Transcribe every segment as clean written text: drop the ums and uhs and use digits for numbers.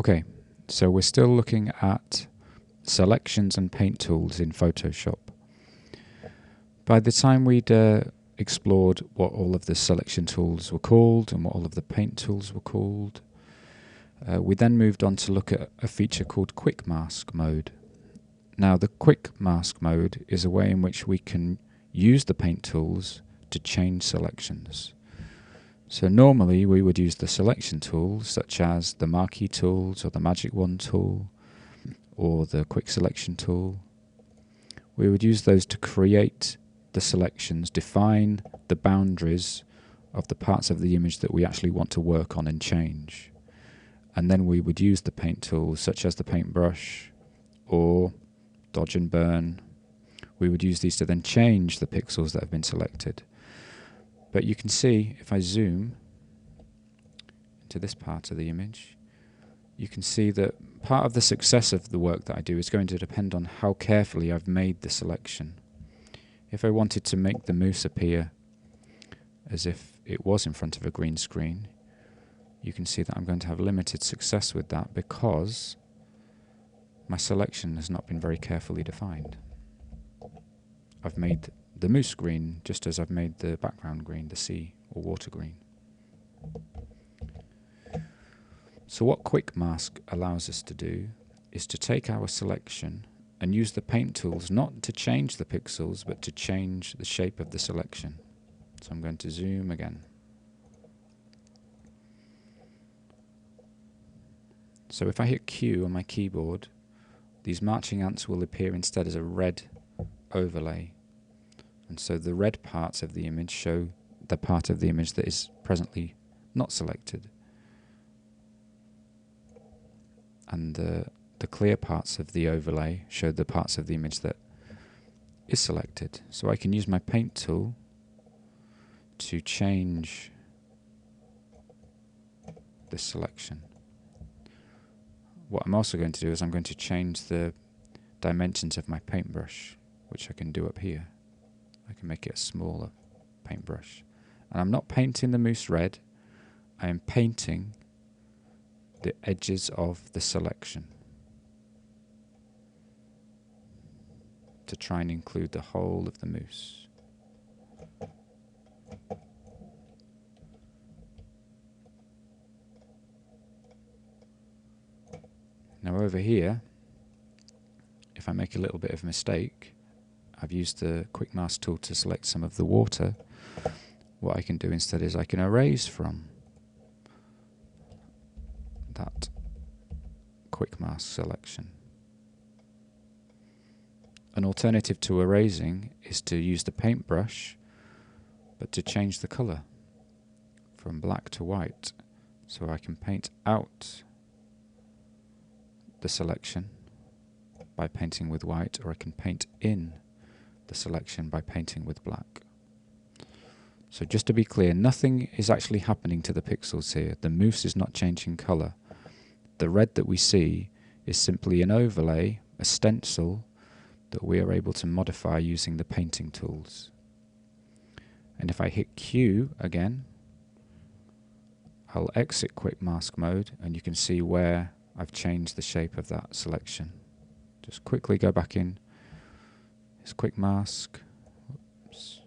Okay, so we're still looking at selections and paint tools in Photoshop. By the time we'd explored what all of the selection tools were called and what all of the paint tools were called, we then moved on to look at a feature called quick mask mode. Now, the quick mask mode is a way in which we can use the paint tools to change selections. So normally we would use the selection tools such as the marquee tools or the magic wand tool or the quick selection tool. We would use those to create the selections, define the boundaries of the parts of the image that we actually want to work on and change. And then we would use the paint tools such as the paintbrush or dodge and burn. We would use these to then change the pixels that have been selected. But you can see, if I zoom into this part of the image, you can see that part of the success of the work that I do is going to depend on how carefully I've made the selection. If I wanted to make the moose appear as if it was in front of a green screen, you can see that I'm going to have limited success with that because my selection has not been very carefully defined. I've made the moose green just as I've made the background green, the sea or water green. So what quick mask allows us to do is to take our selection and use the paint tools not to change the pixels but to change the shape of the selection. So I'm going to zoom again. So if I hit Q on my keyboard, these marching ants will appear instead as a red overlay. And so the red parts of the image show the part of the image that is presently not selected. And the clear parts of the overlay show the parts of the image that is selected. So I can use my paint tool to change this selection. What I'm also going to do is I'm going to change the dimensions of my paintbrush, which I can do up here. I can make it a smaller paintbrush. And I'm not painting the moose red, I am painting the edges of the selection to try and include the whole of the moose. Now over here, if I make a little bit of a mistake, I've used the quick mask tool to select some of the water. What I can do instead is I can erase from that quick mask selection. An alternative to erasing is to use the paintbrush, but to change the color from black to white. So I can paint out the selection by painting with white, or I can paint in the selection by painting with black. So just to be clear, nothing is actually happening to the pixels here. The moose is not changing color. The red that we see is simply an overlay, a stencil, that we are able to modify using the painting tools. And if I hit Q again, I'll exit quick mask mode, and you can see where I've changed the shape of that selection. Just quickly go back in. It's quick mask. Oops.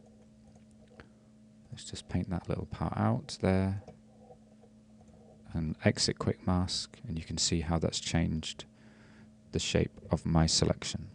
Let's just paint that little part out there. And exit quick mask, and you can see how that's changed the shape of my selection.